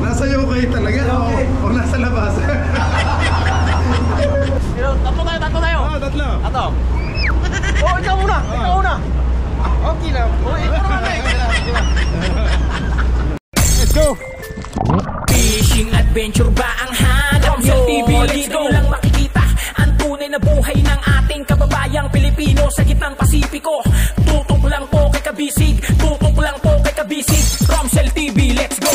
Nasa iyo kayo talaga o nasa labas? Tatlo tayo. Tatlo. Ato. Oh, ikaw muna. Ikaw muna. Okay lang. Oh, ikaw naman. Let's go. Fishing adventure ba ang hanap nyo? TV dito lang makikita ang tunay na buhay ng ating kababayang Pilipino sa gitnang Pasipiko. Tutok lang po kay Kabisig, tutok lang po kay Kabisig. Romsel TV, let's go!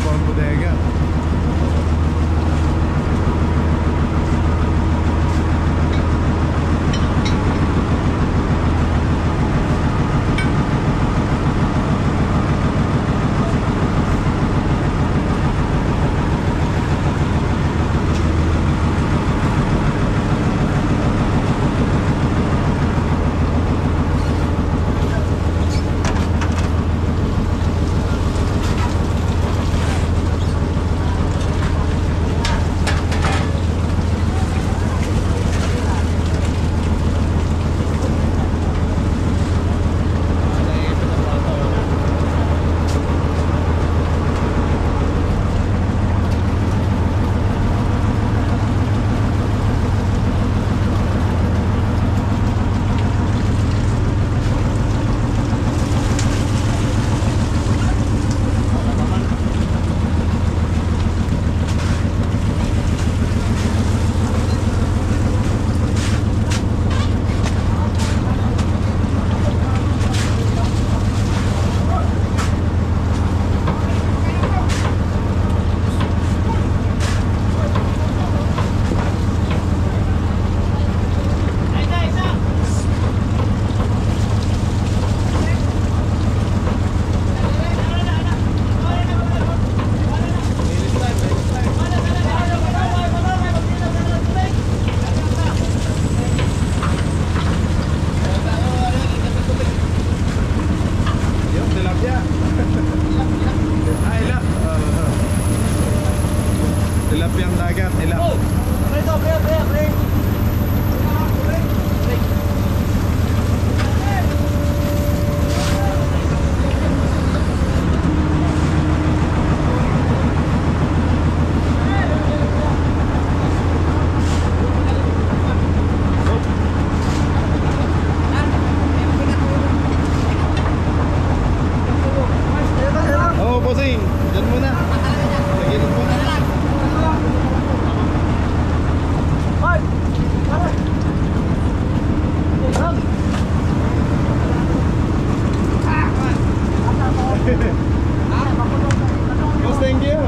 po ang bodega. Tilapiyang dagat, ilap. Oo, bossing. Diyan muna. Lagyan mo muna. Boss, thank you.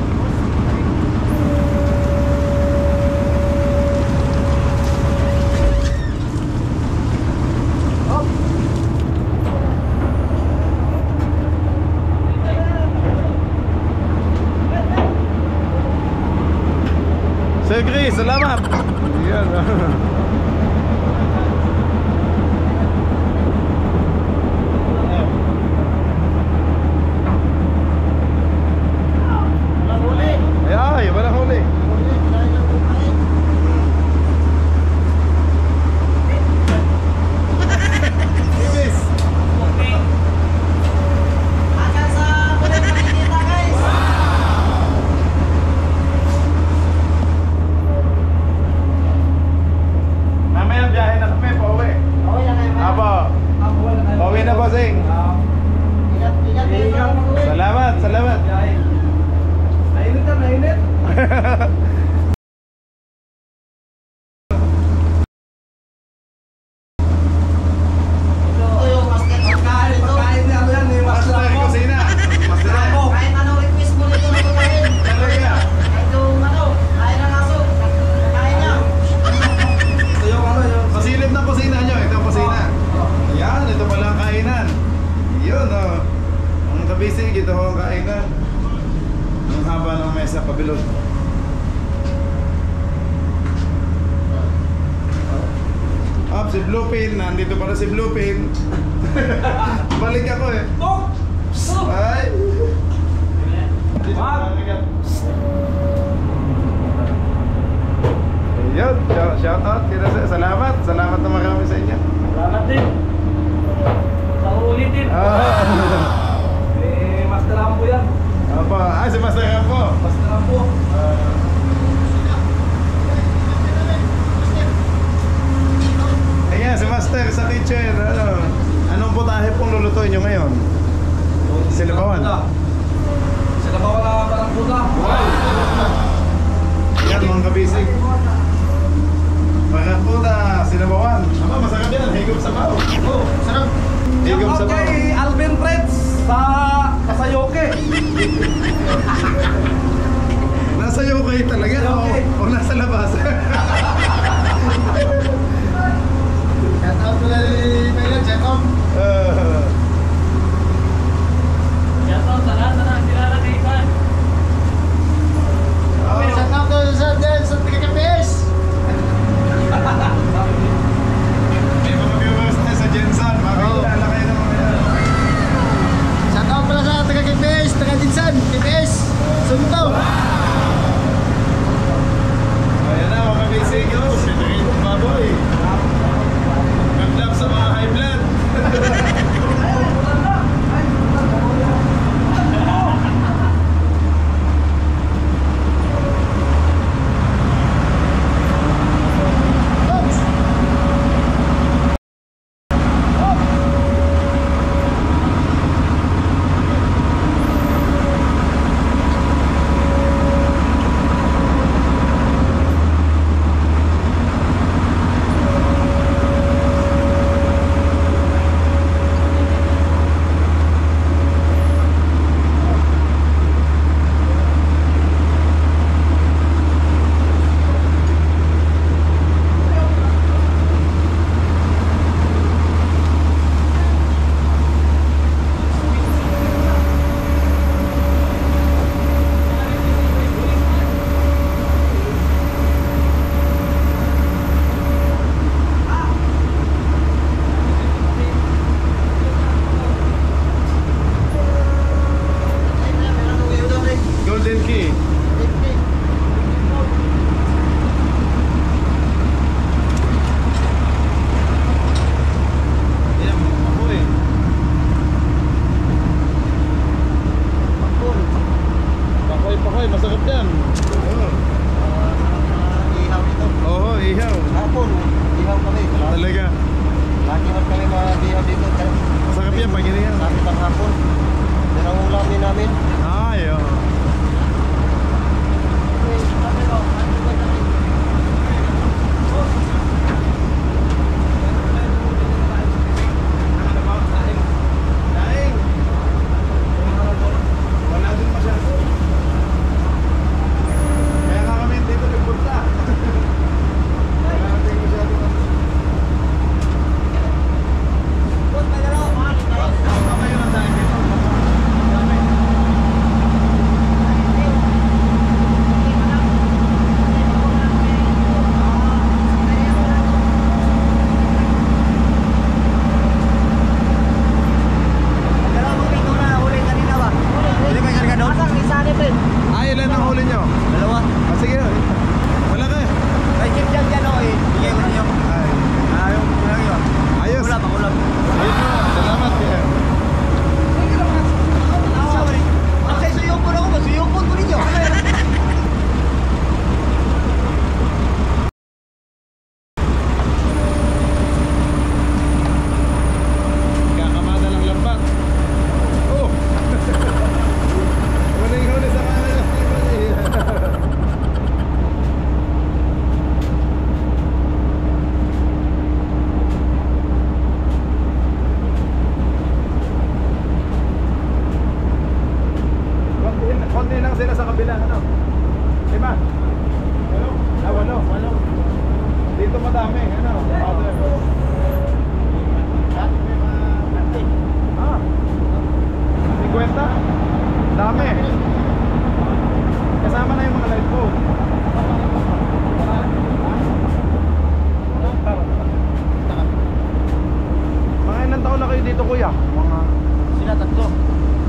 Sir Chris, salamat. Yan. Ay, walang huli. Ibis. Mamaya biyahe na kami, pauwi. Apo. Pauwi na, bossing. Salamat, salamat. Nainit na, nainit. Master, kusina. Master. Kahit anong request mo nito na kumain. Talaga. Kahit yung kain ng aso, kain niya. Masilip ng kusina nyo. Ito ang kusina. Yan, ito pala ang kainan. Yun, oh. Ang kabisig, ito ang kainan. Ang haba ng mesa, pabilog. Up, si Bluepin. Nandito pala si Bluepin. Balik ako eh. Ay! Ayun, shout out. Salamat. Salamat na marami sa inyo. Salamat din. Sa ulitin. Master Rambo yan. Apa? Si Master Rambo. Master Rambo. Ayan, si Master sa kitchen. Anong putahe pong lulutuin nyo ngayon? Sinabawan. Sinabawan na parang puta. Yan, mga kabisig. Parang puta, sinabawan. Aba, masarap yan. Higop sa bao. Oh, sarap. Higop sa Shout out bao. kay Alvin Freds sa Kasayoke. Ay, masarap yan. Oo. Ihaw ito. Oo, ihaw. Hapon, ihaw kami. Talaga. Lagi man kami mag-ihaw dito. Masarap yan pag inihaw. Sabi ng hapon. Yan ang ulamin namin. Ay, oo. Daing. Wala din masyado. Kaya nga kami dito nagpunta. Wala din masyado. Kayo ng daing dito. Dami. Ah, ilan ang huli nyo? Dalawa. Ah, sige. Wala ka. Ay, chip dyan dyan o eh. Bigay ko ninyo. Ay. Yung ulang yun. Ayos. Ulam, ang ulam. Ayos na. Salamat. Kasi suyupon ako, suyupon ko ninyo. Kakamada ng lambat. Oh. Huling huli sa kanila. Konti lang sila sa kabila, ano? Lima? Walo? Walo. Dito madami, ano? Father. Ah. 50? Dami. Kasama na yung mga light bulb. Mga ilang taon na kayo dito, kuya? Mga Sila tatlo.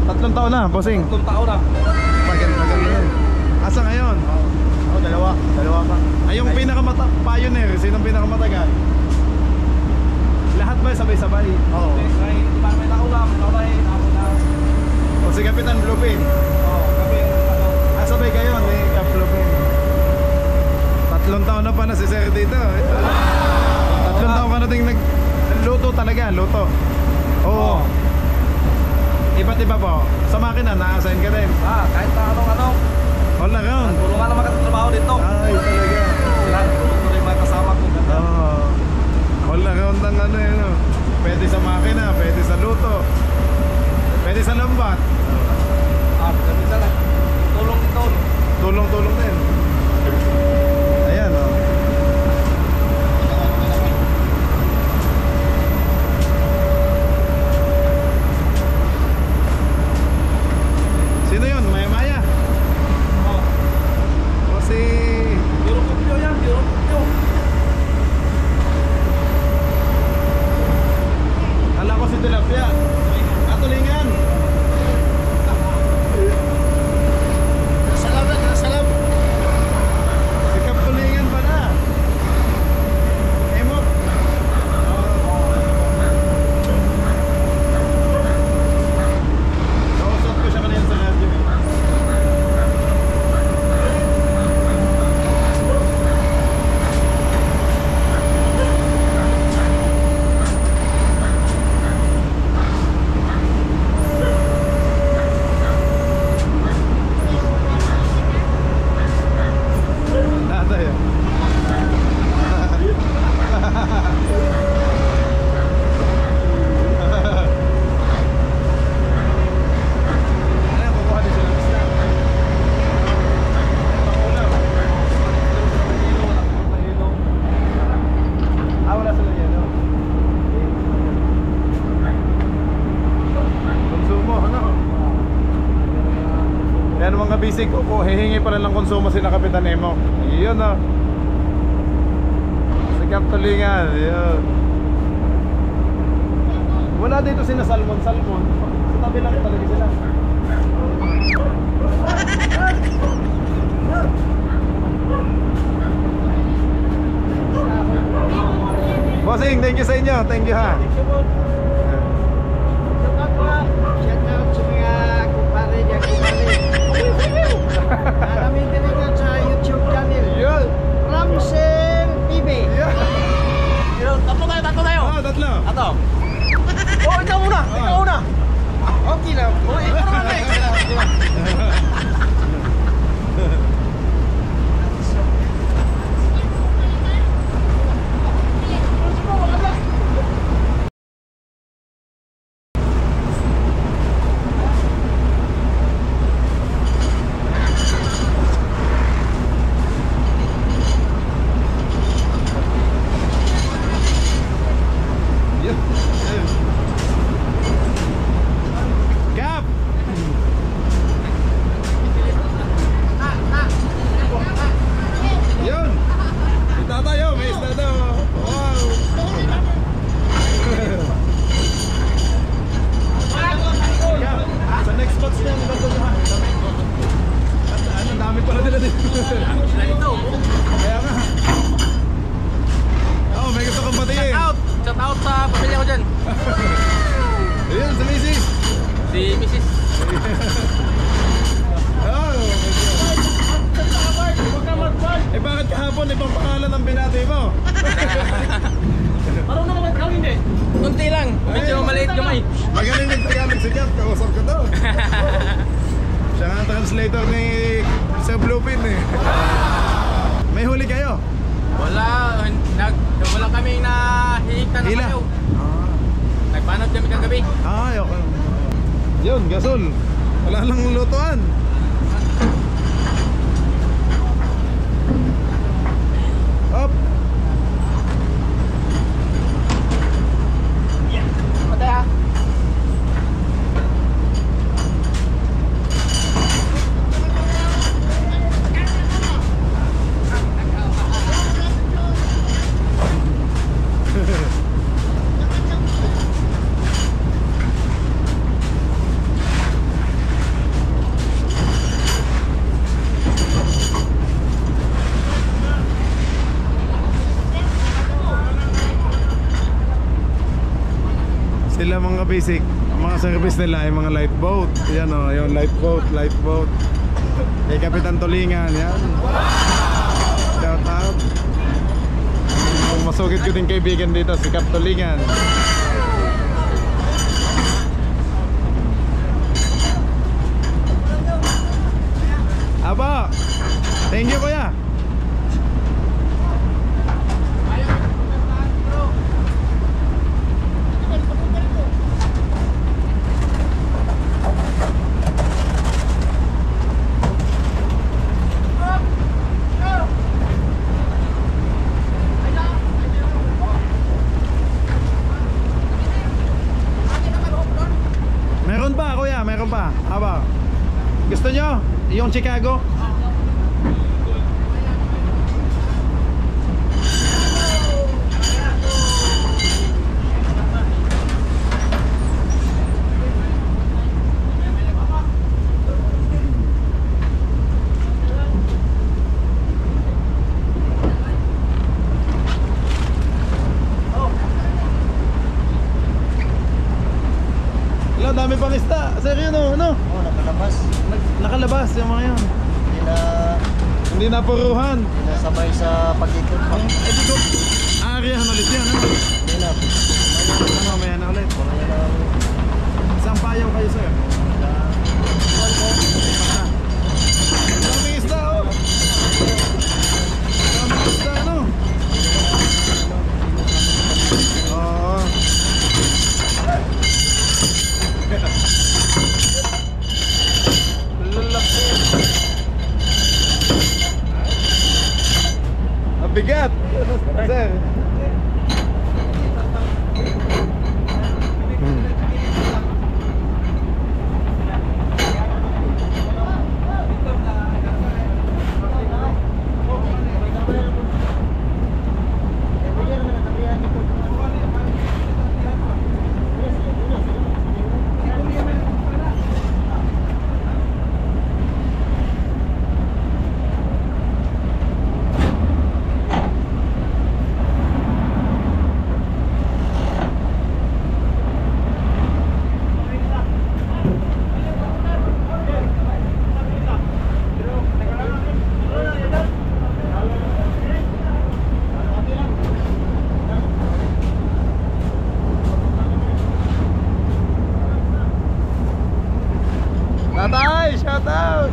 3 taon na, bossing. 3 taon na. Maganda yun. Asa ngayon? Ako, dalawa pa. Ay, yung pioneer, sinong pinakamatagal? Lahat ba sabay-sabay? Oo. May may naulam, O si Kapitan Bluepin? Oo, kami Ah, sabay kayo ni Cap Bluepin. 3 taon na pa na si Sir dito. 3 taon ka na ding nagluto talaga, luto. Oo. Iba't iba po. Sa makina, na-assign ka din. kahit na anong All around. tulungan naman katrabaho dito. Ay, talaga. Lahat tulong ko rin mga kasama ko. Ganda. Oo. All around ng ano yun. Oh. Pwede sa makina, pwede sa luto. Pwede sa lambat. Ganda sila. Tulong dito. Tulong-tulong din. Ayan, oh. Sino yun? Maya-maya? O si... Biro kupyo yan, biro kupyo. Kala ko si Tilapia. Katulingan. Salam. Si Kapulingan pala. Emot. Kausap ko siya kanina sa radyo. Tatay. Ano, kukuha din sila ng snack. Pangulam. Ah, wala sila yan, no? Konsumo, ano? Yan mga bisig ko po, hihingi pa rin ng konsumo sila Kapitan Emo. Yun, no? Sa Kaptulingan, yun. Wala dito sina Salmon. Sa tabi lang talaga sila. Bossing, thank you sa inyo. Thank you, ha. Shout out sa mga kumpare niya, kumpare. Kaya nga. Oh, may gusto kong batiin. Shout out sa pamilya ko dyan. Ayun, si Mrs. Si Mrs. Oh, eh bakit kahapon ibang pangalan ang binati mo? Parang naman kawin eh. Kunti lang. Medyo maliit kamay. Magaling yung Tagalog si Kat, kausap ko to. Siya nga ang translator ni Sir Bluepin eh. May huli kayo? Wala. Wala kaming nahihigtan na Hila? kayo. Nagpanod kami kagabi. Ay, okay. Yun, gasol. Wala lang lutuan. Up. Patay ha. Sila mga basic, mga service nila ay mga light boat. Yan o, yung light boat. Kay Kapitan Tulingan, yan. Shout out. Masugid ko din kaibigan dito, si Kap Tulingan. Aba, thank you kuya. Meron pa kuya, meron pa. Aba. Gusto nyo? Yung Chicago? Wala, dami pang isda. Sir, yun o, ano? Oo, nakalabas. Nakalabas yung mga yun. Hindi na puruhan. Sabay sa pag-ikot. Eh di ko, aaryahan ulit yan, ano? Hindi na. Ano, mamaya na ulit. Isang payaw kayo, sir. Daming isda, oh. Daming isda, ano? Oo. Ang bigat, sir. Tatay, shout out.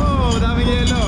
Oh, daming yelo.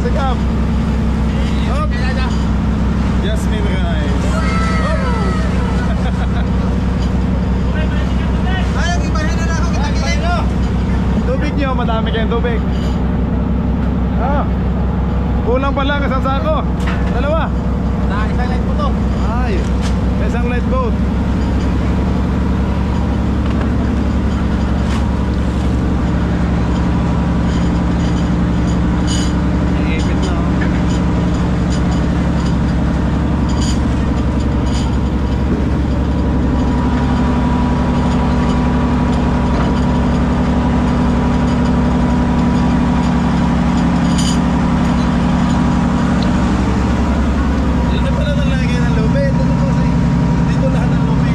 Classic up. Up. Jasmine rice. Ay, nag-ibahin na lang ako. Kita-kitain mo. Tubig nyo, madami kayong tubig. Kulang pa lang isang sako. Dalawa. Isang light po to. Ay, isang light boat. Iipit na oh. Dito pala nalagay ng lube. Dito lahat ng lube.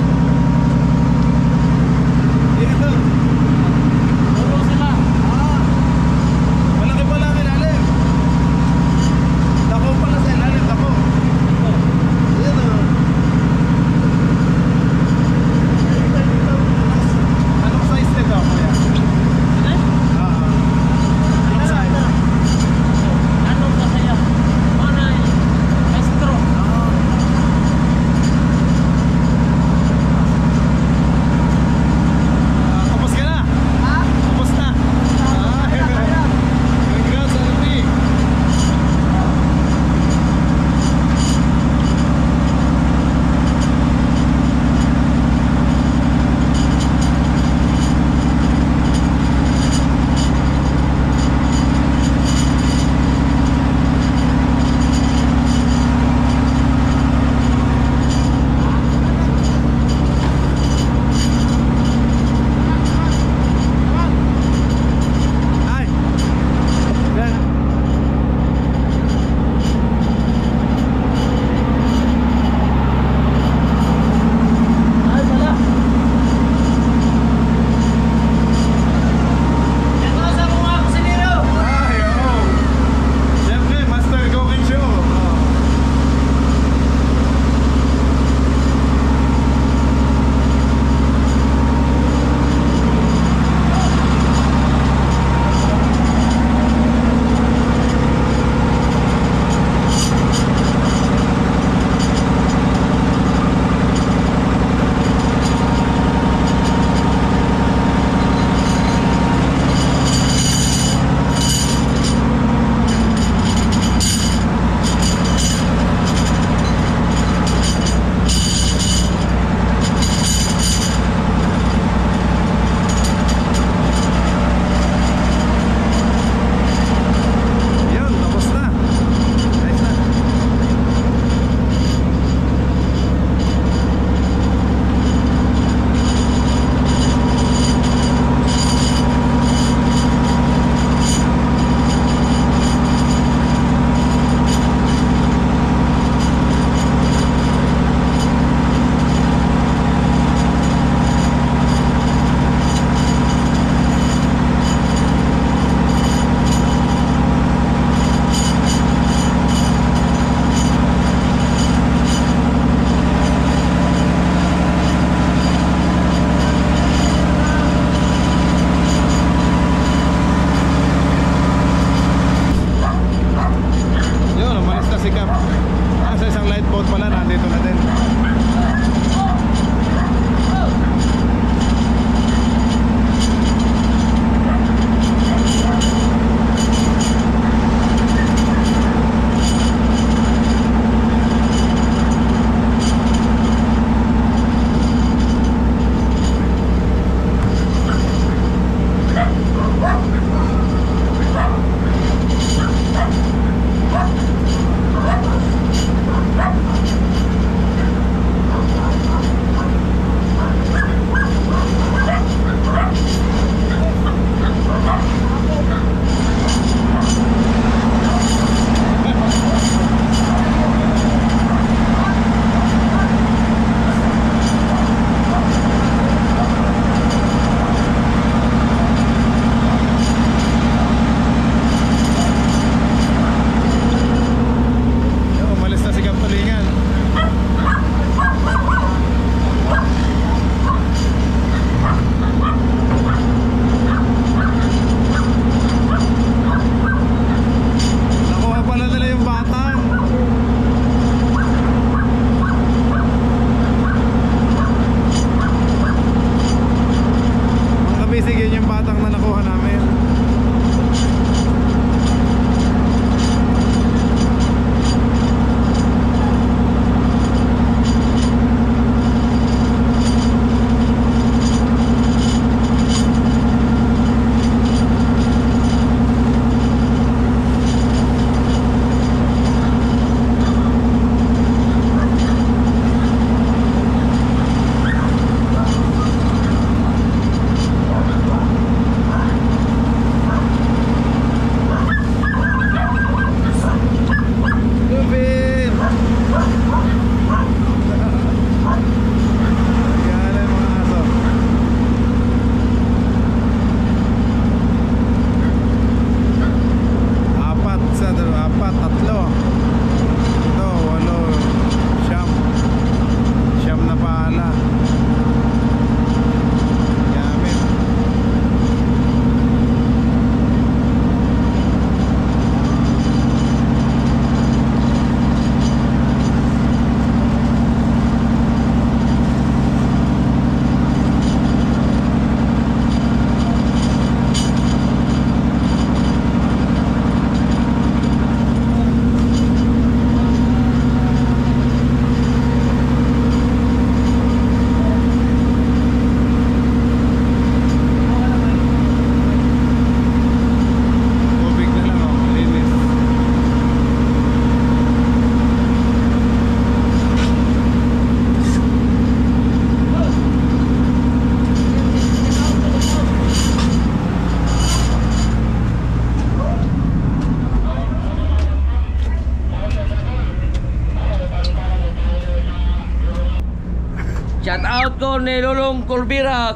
Shout out ko ni Lulong Corbira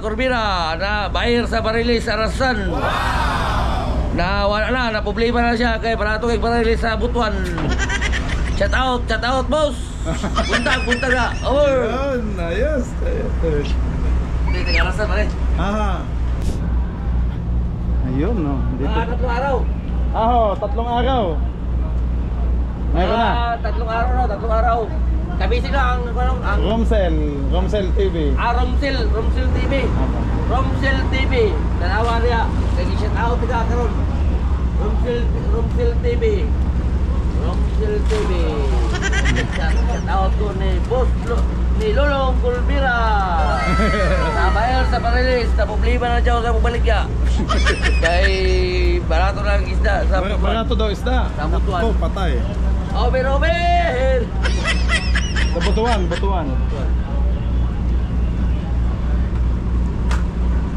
na buyer sa Barilis Arasan. Na wala na problema na siya kay barato kay Barilis sa Butuan. Shout out boss. Punta ka. Over. Ayun, ayos. Hindi taga Arasan pa rin. Aha. Ayun, no. Dito. 3 araw. Aho, 3 araw. Meron na. 3 araw. Kabisi na ang Romsel TV. Romsel TV. Romsel TV. Dalawa niya. Kaya shout out ka karon. Romsel TV. Romsel TV. Shout out ko ni Boss ni Lolong Culbira. Nabayar sa Barilis. Na problema na siya sa bubalik ya. Kay barato lang isda sa Barato daw isda. Sa Butuan. Ako, patay. Over. Sa Butuan.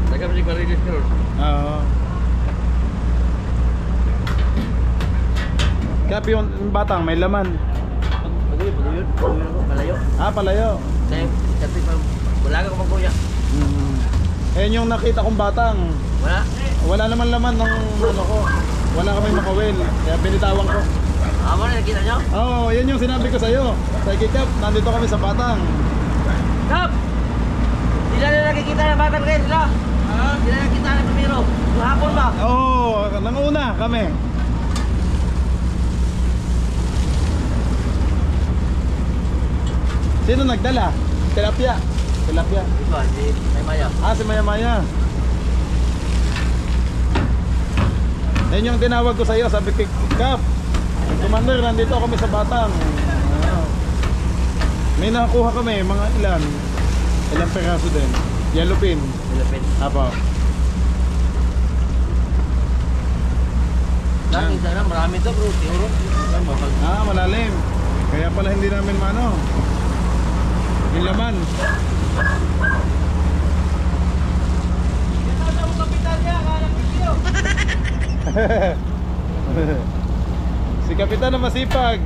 Taga balik Barilis karon. Oo. Kap yung batang may laman. Paguyod. Palayo. Palayo. Kasi wala ka kumang kuya. Ayun yung nakita kong batang. Wala? Wala naman laman ng ano ko. Wala kami makawil. Kaya binitawan ko. Amo na nakita nyo? Oo, yan yung sinabi ko sa'yo. Sa Kikap, nandito kami sa batang. Kap! Sila na nakikita ng batang kayo sila? Sila nakikita ng pamiro. Hapon ba? Oo, nanguna kami. Sino nagdala? Tilapia. Ito, si Maya. Si Maya. Yan yung tinawag ko sa'yo. Sabi ko, Kap, Commander, nandito kami sa batang. May nakakuha kami, mga ilang peraso din. Yellowfin. Apo. Sana marami to bro. Siguro. Malalim. Kaya pala hindi namin yung laman. Si Kapitan na masipag.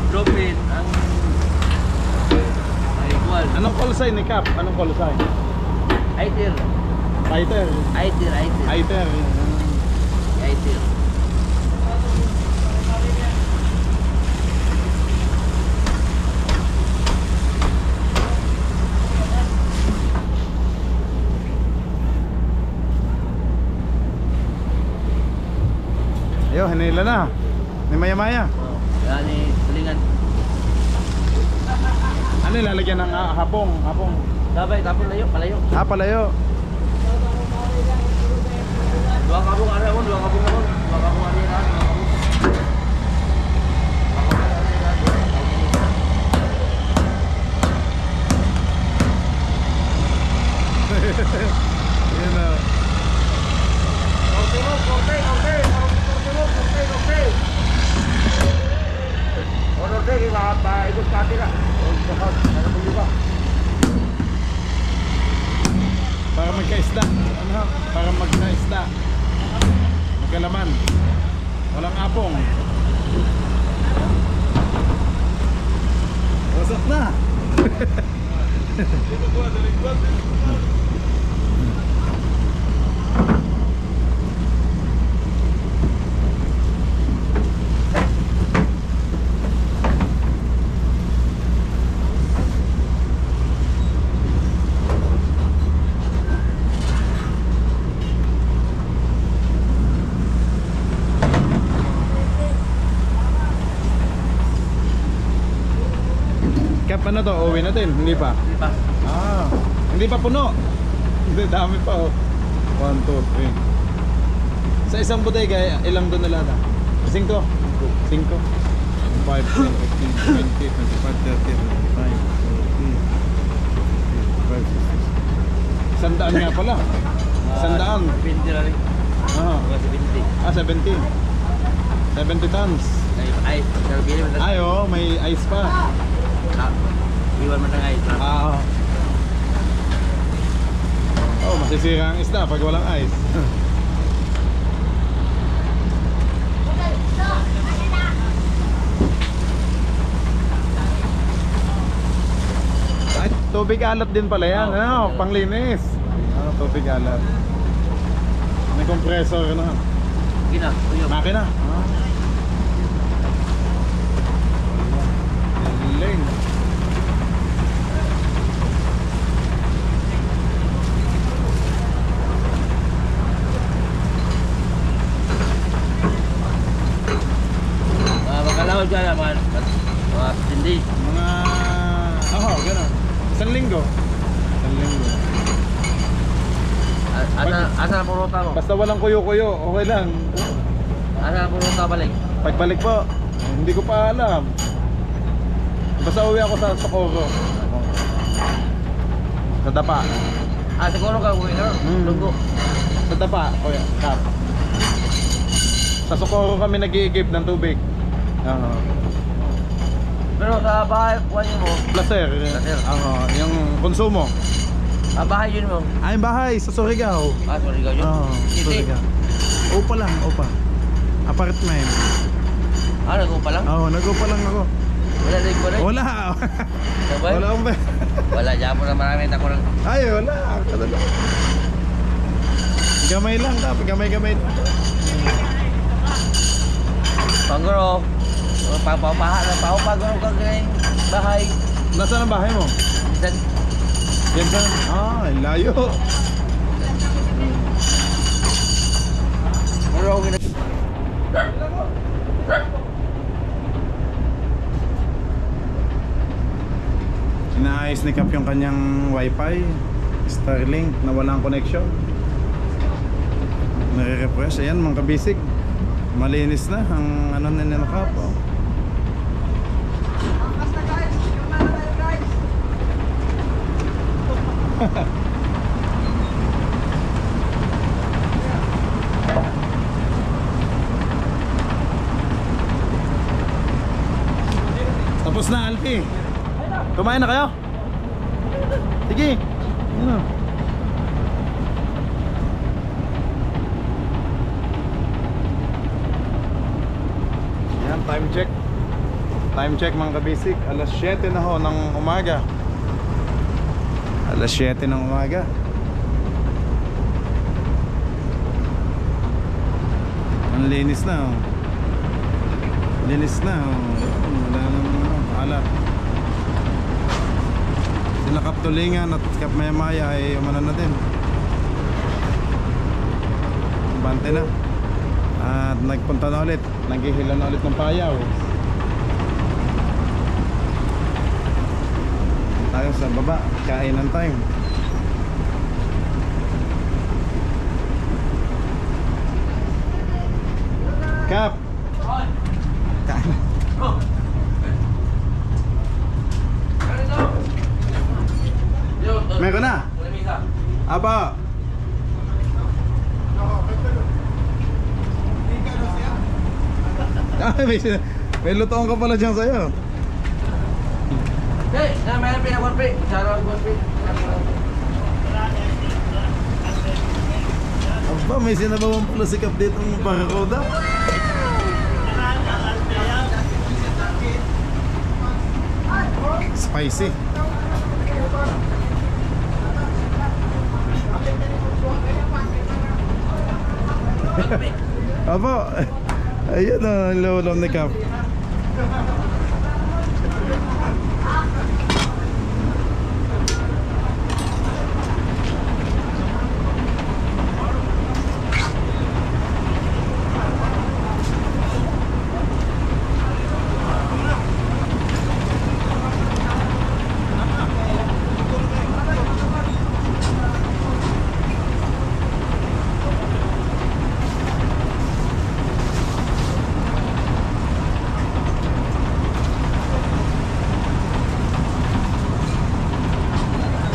Dropin ang igual. Anong call sign ni Cap? Anong call sign? Aitir. Fighter. Aitir. Fighter. Aitir. Ayun, hinila na. May maya-maya. Yan ni tulingan. Ano ilalagyan ng hapong? Sabay, tapon layo, palayo. Palayo. Dua kabung ada pun. Yun na. Para magkaisda. Para magkaisda. Magkalaman. Walang apong. Wasak na. Kap, ano to? Uwi natin? Hindi pa? Hindi pa. Hindi pa puno. Hindi, dami pa oh. 1, 2, 3. Sa isang bodega, ilang doon nalada? 5? 5, 10, 15, 20, 25, 30, 35, 40, 100 nga pala. 100. 20 na rin. 70. 70 tons. Ay, Ay, oh, may ice pa. Iwan mo ng ice. Oo. Oh, masisira ang isda pag walang ice. Ay, tubig alat din pala yan. Ano, panglinis. Tubig alat. May compressor na. Gina, tuyo. Makina. Galing. Magkalaw dyan naman. Mga hindi. Mga... gano'n. Isang linggo. Asa na puruta mo? Basta walang kuyo-kuyo, okay lang. Asa na puruta balik? Pagbalik po, hindi ko pa alam. Basta uwi ako sa Socorro. Sa Dapa. Siguro ka winner? Lunggo. Sa Dapa, kuya. Kap. Sa Socorro kami nag-iigib ng tubig. Pero sa bahay, kuha niyo mo? Placer. Placer. Yung konsumo. Bahay yun mo? Ay, bahay sa Surigao. Sorry ka yun? City? Surigao. Upa lang, upa. Apartment. Nag-upa lang? Nag-upa lang ako. Wala rin ko rin? Wala. Sabay? Wala akong Wala, dyan mo na marami. Tako lang. Ay, wala. Talaga. Gamay lang, gamay-gamay lang. Pangguro. Paguro ka ganyan bahay. Nasaan ang bahay mo? Minsan, Yan saan? Layo. pero ako Inaayos ni Cap yung kanyang wifi Starlink na walang connection. Nare-refresh. Ayan mga kabisig, malinis na ang ano na ng Cap. Tapos na, Alpi. Kumain na kayo? Sige. Ano? Yan, time check. Time check mga kabisik. Alas 7 na ho ng umaga. Alas 7 ng umaga. Ang linis na oh. Linis na oh. Wala nang alat. Sila Kap Tulingan at Kap Maya ay umano na din. Bante na. At nagpunta na ulit. Naghihila na ulit ng payaw. Tayo sa baba. Kainan time. Kap! Kain. Meron na? Apa? May lutoan ka pala dyan sa'yo. hey, may pinagwarpi. Sarang warpi. Aba, may sinabawang pala si Kap dito ng Barracuda. Spicy. Apo, ayun o, ang lawlaw ni Kap.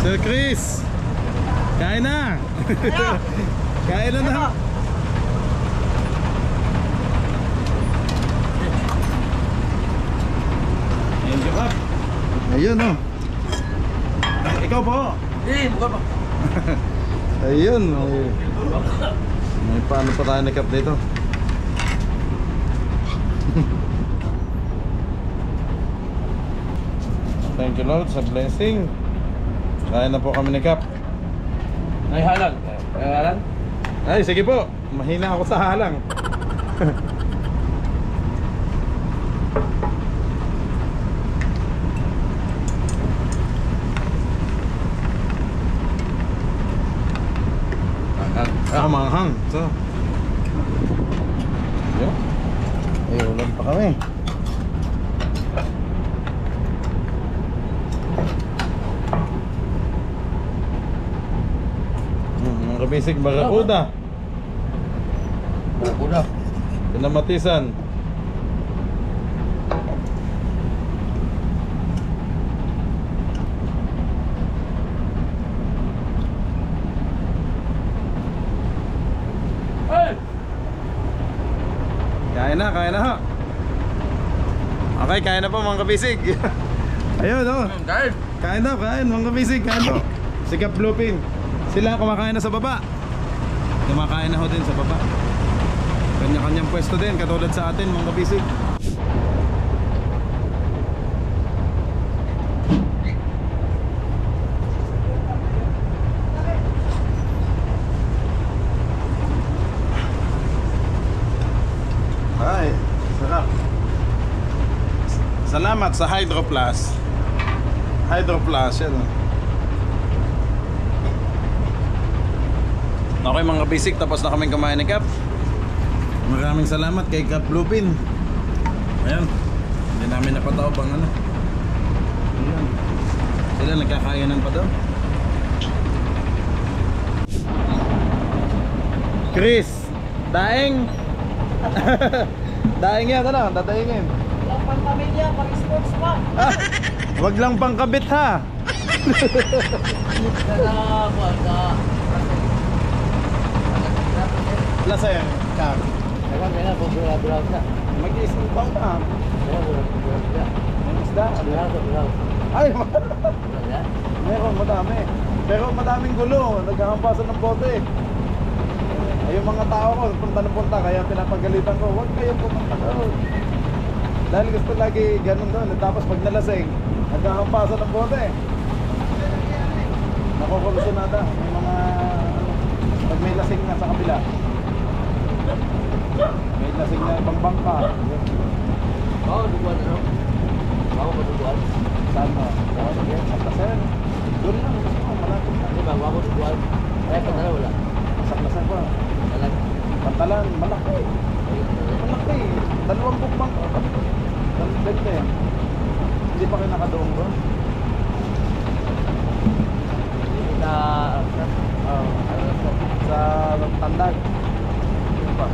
Sir Chris, kain na. Kain na. Ayun, Kap. Ayun oh. bukan pa. Ayun. May paano pa tayo na-cap dito? Thank you Lord sa blessing. Kaya na po kami ni-cap. Ay, halang. Halang? Ay, sige po. Mahina ako sa halang. Manghang. So. Yo. Ay, ulan pa kami. Mga kabisig, barakuda. Udah. Pinamatisan. Kaya na ha. Okay, kaya na po mga kabisig. Ayun o. Kain. Kain mga kabisig. Kain po. Si Cap Lupin. Sila kumakain na sa baba. Kumakain na ho din sa baba. Kanya-kanyang pwesto din, katulad sa atin mga kabisig. Ay, sarap. Salamat sa Hydro Plus. Hydro Plus, yan. Okay mga kabisig, tapos na kaming kumain ni Cap. Maraming salamat kay Cap Lupin. Ayan. Hindi namin napataob ang ano. Ayan. Sila nagkakayanan pa daw. Chris, daeng. Daeng yan, ano? Dadaingin. Walang pang-pamilya, pang-sports pa. Wag lang pangkabit ha. Placer, Cap. Kaya po buraw na. Mag-isip pa ka. Buraw. May isda. Buraw. Ay, meron madami. Pero madaming gulo. Naghahampasan ng bote. Ay, yung mga tao ko, punta na punta. Kaya pinapagalitan ko, huwag kayo pumunta doon. Dahil gusto lagi ganun doon. Tapos pag nalasing, naghahampasan ng bote. Nakukulusonada. May mga, pag may lasing na sa kabila. May lasing na ibang bangka. Bawa duguan ano? Bawa duguan. Saan mo? Sa Placer. Doon lang. Malapit na. Di ba? Bawa duguan. Kaya pantala wala. Sa Placer ba? Talag. Pantalan, malaki. Malaki. 2 bukbang. Ganda eh. Hindi pa kayo nakadoong doon? Kita Sa Tandag. Ano ba?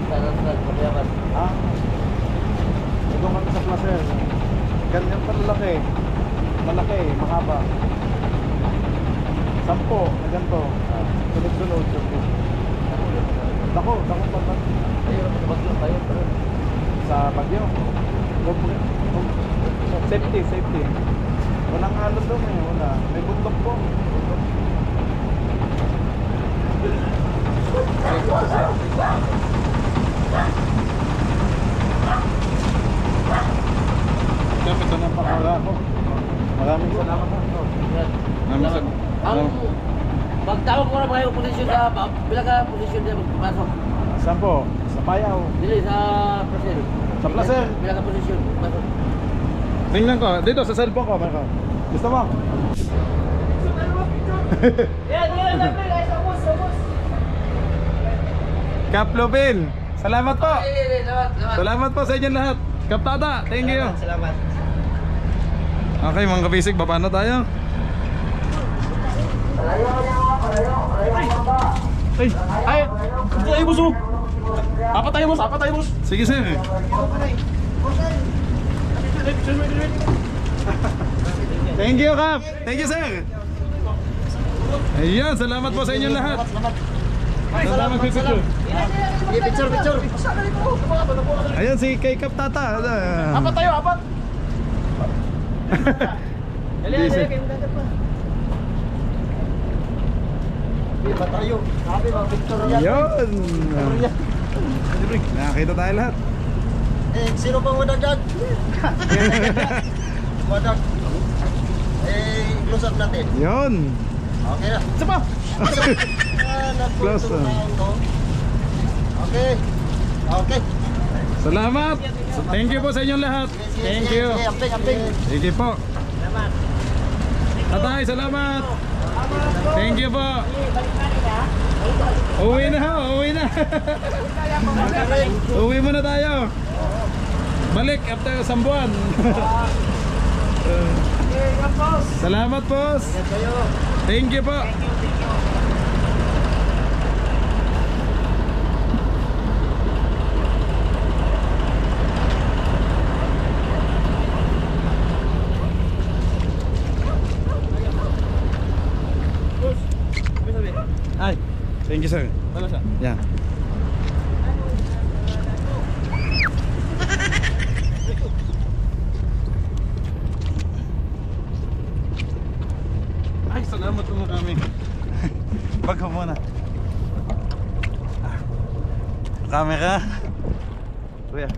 sa Kabiyakan. Ah. Ito kami sa Placer. Ganyan pa lalaki. Malaki, mahaba. 10 na ganito. Sunod-sunod. Dako pa. Ayun, bagyo tayo. Sa Bagyo. Safety. Walang alon doon eh. Wala. May bundok po. Kaya ito na pakala ko. Maraming salamat po. Maraming salamat. Ang magtawag ko na mga posisyon sa pila ka posisyon niya magpasok. Saan po? Sa Payaw. Dili sa Placer. Sa Placer? Pila ka posisyon magpasok. Tingnan ko. Dito sa cellphone ko. Marco. Gusto mo? Yan, guys, ubos. Cap Lupin. Salamat po. Salamat. Salamat po sa inyo lahat. Cap Tata. Thank you. Salamat. Okay mga kabisig. Baba na tayo. Ay, buso. Apat tayo, boss. Sige sir. Thank you Cap. Thank you sir. Ayan. Salamat po sa inyo lahat. Salamat picture. Picture. Ayan si kay Cap Tata. Apat tayo, apat. Dali. Sabi ba tayo? Sabi ba, Victoria? Yun! Nakakita tayo lahat. Eh, sino pang madagdag? Madag. Eh, close up natin. Yun! Okay na. Isa pa! Close Close up. Okay. Okay. Salamat! Thank you po sa inyong lahat. Thank you. Amping, amping. Sige po. Tatay, salamat. Thank you po. Uwi na, uwi na. Uwi muna tayo. Balik after isang buwan. Salamat, boss. Thank you po. Ay, thank you, sir. Yeah. Ay, salamat mo kami. Bag ko muna. Camera. Kuya.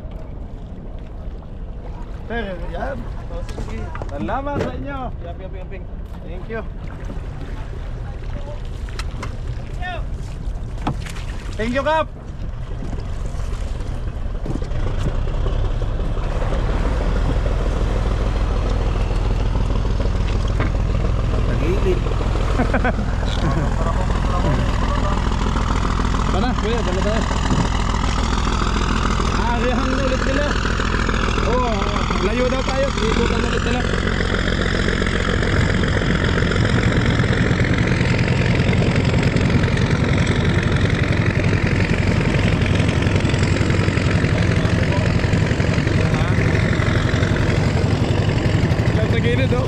Sir, yan. Salamat sa inyo. Thank you. Thank you, Kap. Nag-ilit. Pana, kuya, dala tayo. Arihan ulit nila. Oo, layo daw tayo. Ikutan ulit nila. Sa gilid, oh.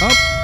Up.